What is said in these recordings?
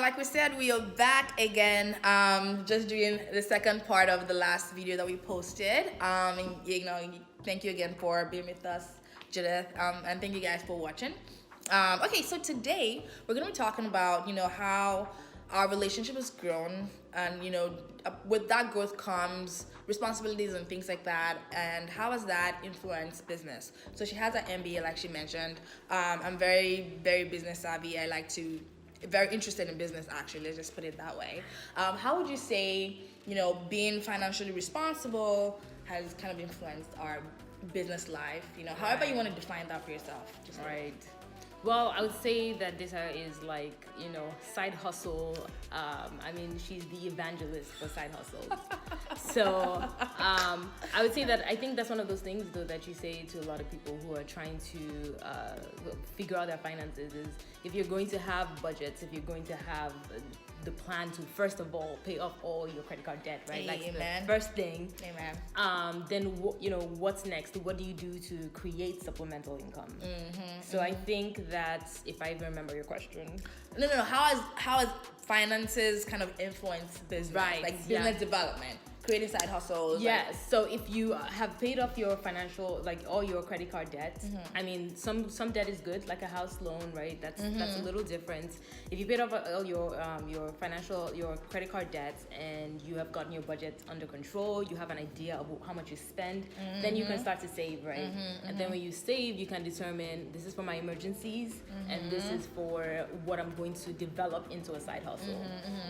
like we said, we are back again. Just doing the second part of the last video that we posted. And, thank you again for being with us, Judith. And thank you guys for watching. Okay, so today we're gonna be talking about how our relationship has grown, and with that growth comes responsibilities and things like that, and how has that influenced business. So she has an MBA, like she mentioned. I'm very, very business savvy. Very interested in business, actually. Let's just put it that way. How would you say being financially responsible has kind of influenced our business life? However you want to define that for yourself. Right. Well, I would say that this is like, side hustle. She's the evangelist for side hustles. So I would say that I think that's one of those things, though, that you say to a lot of people who are trying to figure out their finances is if you're going to have budgets, if you're going to have the plan to first of all pay off all your credit card debt, right? Like the first thing. Amen. Then what's next? What do you do to create supplemental income? So I think that if I even remember your question. No. How has finances kind of influenced business? Right. Like business development, creating side hustles. Yes. So if you have paid off your financial, like all your credit card debt, some debt is good, like a house loan, right? That's a little different. If you paid off all your credit card debts and you have gotten your budget under control, you have an idea of how much you spend, then you can start to save, right? And then when you save, you can determine this is for my emergencies and this is for what I'm going to develop into a side hustle.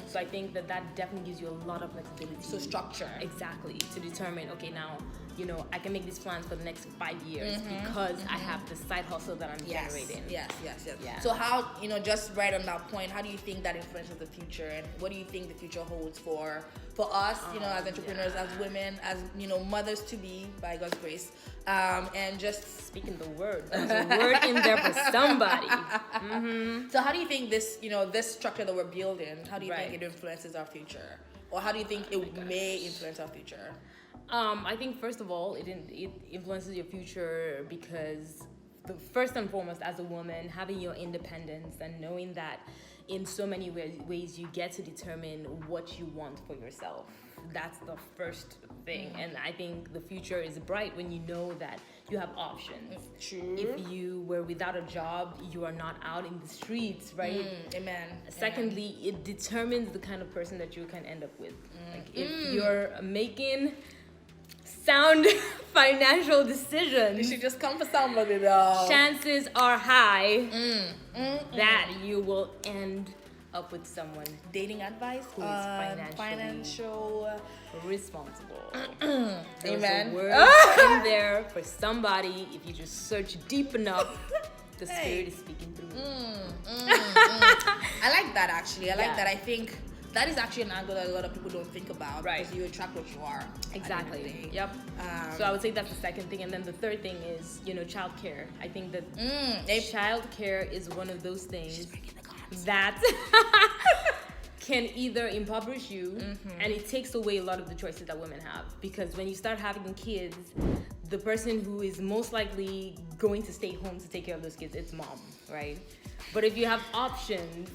So I think that definitely gives you a lot of flexibility. So structure. Exactly, to determine, okay, now I can make these plans for the next 5 years because I have the side hustle that I'm generating. Yes. Yeah. So how, just right on that point, how do you think that influences the future, and what do you think the future holds for us, as entrepreneurs, as women, as mothers to be, by God's grace, and just speaking the word. There's a word in there for somebody. So how do you think this, this structure that we're building, how do you think it influences our future? Or how do you think it may influence our future? I think first of all, it influences your future because first and foremost, as a woman, having your independence and knowing that in so many ways you get to determine what you want for yourself. That's the first thing. And I think the future is bright when you know that you have options. True. If you were without a job, you are not out in the streets, right? Amen. Secondly, it determines the kind of person that you can end up with. Like if you're making sound financial decisions, You should just come for somebody, though. chances are high that you will end up with someone Dating advice who is financial responsible. Amen. There's a word in there for somebody. If you just search deep enough, the spirit is speaking through. I like that, actually. I like that. I think that is actually an angle that a lot of people don't think about. Right. Because you attract what you are. Exactly. Yep. So I would say that's the second thing, and then the third thing is childcare. I think that childcare is one of those things that can either impoverish you and it takes away a lot of the choices that women have, because when you start having kids, the person who is most likely going to stay home to take care of those kids, it's mom, right? But if you have options,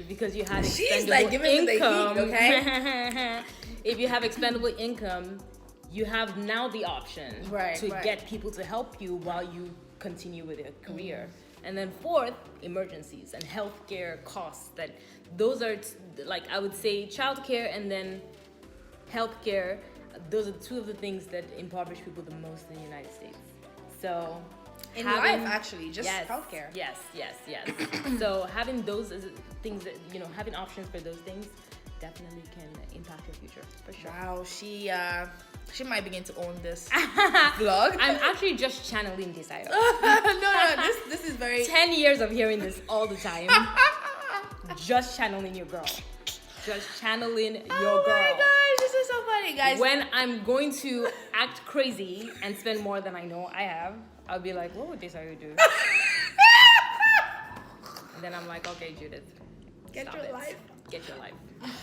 because you have expendable income, okay? If you have expendable income, you have now the option to get people to help you while you continue with your career. And then fourth, emergencies and healthcare costs. Those are I would say childcare and then healthcare. Those are two of the things that impoverish people the most in the United States. So in life, actually, just healthcare. Yes. So having those things that having options for those things definitely can impact your future for sure. Wow, she might begin to own this vlog. I'm actually just channeling this item. No, this is very 10 years of hearing this all the time. Just channeling your girl. Just channeling your girl. Oh my gosh, this is so funny, guys. When I'm going to act crazy and spend more than I know I have, I'll be like, what would this you do? And then I'm like, okay, Judith, Get your life.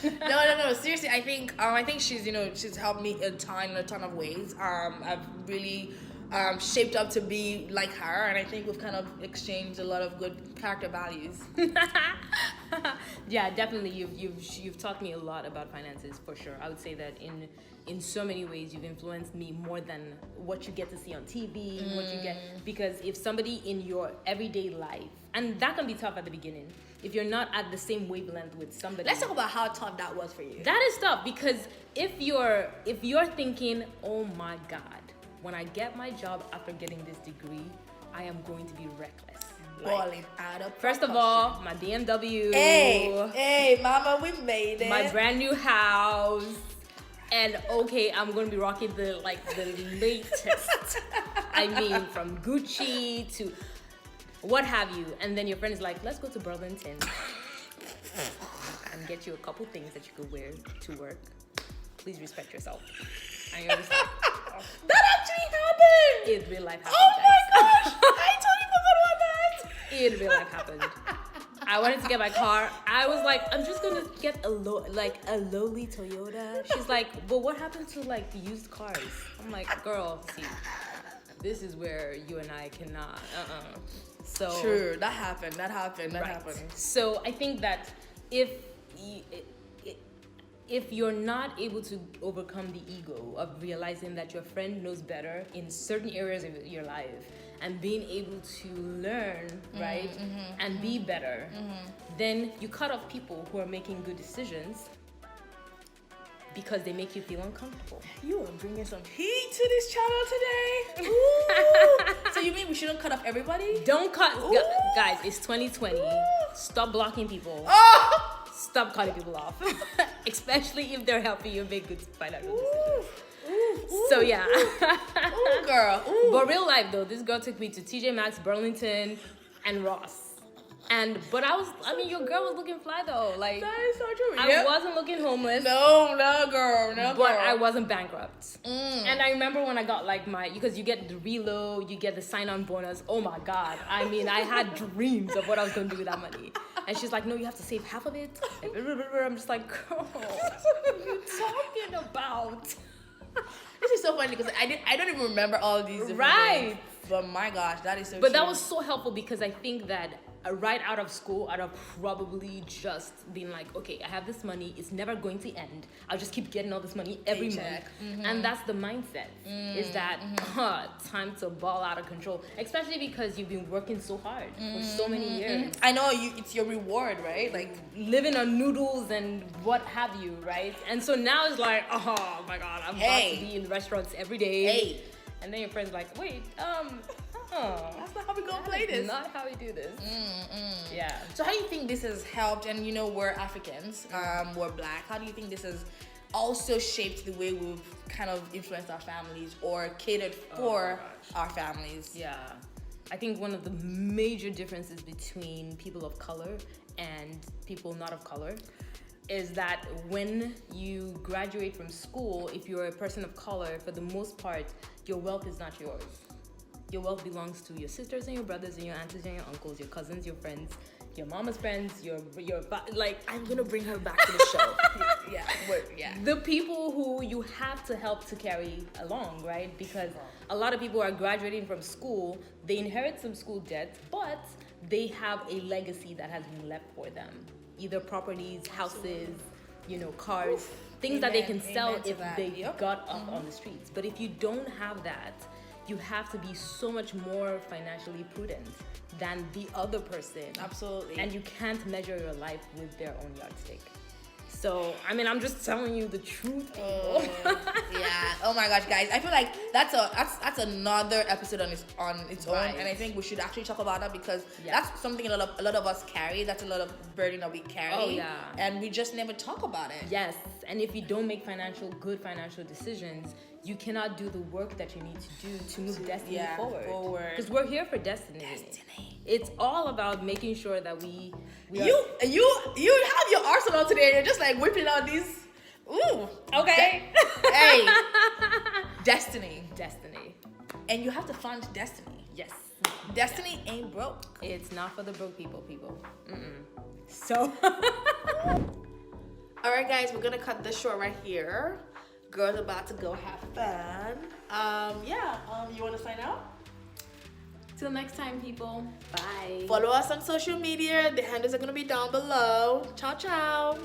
No. Seriously, I think she's she's helped me in a ton of ways. I've really shaped up to be like her, and I think we've kind of exchanged a lot of good character values. Yeah, definitely. You've taught me a lot about finances, for sure. I would say that in so many ways you've influenced me more than what you get to see on TV, what you get, because if somebody in your everyday life, and that can be tough at the beginning, if you're not at the same wavelength with somebody. Let's talk about how tough that was for you. That is tough, because if you're thinking, oh my God, when I get my job after getting this degree, I am going to be reckless. Balling out of First of all, my BMW. Hey, mama, we made it. My brand new house. And okay, I'm gonna be rocking the latest. I mean, from Gucci to what have you. And then your friend is like, let's go to Burlington and get you a couple things that you could wear to work. Please respect yourself. And you're just like, oh. That actually happened. In real life happened. Oh my gosh, I totally forgot about that. In real life happened. I wanted to get my car. I was like, I'm just gonna get a lowly Toyota. She's like, but what happened to like used cars? I'm like, girl, see, this is where you and I cannot. So true, that happened. Right. So I think that if you're not able to overcome the ego of realizing that your friend knows better in certain areas of your life and being able to learn, right, and be better, then you cut off people who are making good decisions because they make you feel uncomfortable. You are bringing some heat to this channel today. Ooh. So you mean we shouldn't cut off everybody? Don't cut, guys, it's 2020. Stop blocking people. Oh! Stop cutting people off, especially if they're helping you make good financial decisions. So yeah. Ooh, girl. Ooh. But real life though, this girl took me to TJ Maxx, Burlington, and Ross. But your girl was looking fly though. Like, that is so true. I wasn't looking homeless. No, girl. But I wasn't bankrupt. And I remember when I got like because you get the reload, you get the sign-on bonus. Oh my God. I mean, I had dreams of what I was going to do with that money. And she's like, no, you have to save half of it. I'm just like, girl, what are you talking about? This is so funny because I don't even remember all these different things. But my gosh, that is so But true. that was so helpful because I think that right out of school, I'd have probably just been like, okay, I have this money. It's never going to end. I'll just keep getting all this money every month. And that's the mindset, is that time to ball out of control, especially because you've been working so hard for so many years. I know, it's your reward, right? Like living on noodles and what have you, right? And so now it's like, oh my God, I'm about to be in restaurants every day. And then your friend's like, wait, that's not how we gonna play this. Not how we do this. Yeah. So how do you think this has helped? And we're Africans, we're Black. How do you think this has also shaped the way we've kind of influenced our families or catered for our families? Yeah. I think one of the major differences between people of color and people not of color is that when you graduate from school, if you're a person of color, for the most part, your wealth is not yours. Your wealth belongs to your sisters and your brothers and your aunts and your uncles, your cousins, your friends, your mama's friends, your I'm gonna bring her back to the show. The people who you have to help to carry along, right? Because a lot of people are graduating from school, they inherit some school debt, but they have a legacy that has been left for them. Either properties, houses, cars, things that they can sell if they got up on the streets. But if you don't have that, you have to be so much more financially prudent than the other person. Absolutely. And you can't measure your life with their own yardstick. So, I'm just telling you the truth, people. Yeah. Oh my gosh, guys. I feel like that's another episode on its own, and I think we should actually talk about that because that's something a lot of us carry. That's a lot of burden that we carry. Oh yeah. And we just never talk about it. Yes. And if you don't make good financial decisions, you cannot do the work that you need to do to move destiny forward. Because we're here for destiny. It's all about making sure that you have your arsenal today. You're just like whipping out these. Ooh. Okay. Hey. Destiny. And you have to find destiny. Yes. Destiny ain't broke. It's not for the broke people. So. All right, guys, we're gonna cut this short right here. Girls about to go have fun. You want to sign out? Till next time, people. Bye. Follow us on social media. The handles are going to be down below. Ciao, ciao.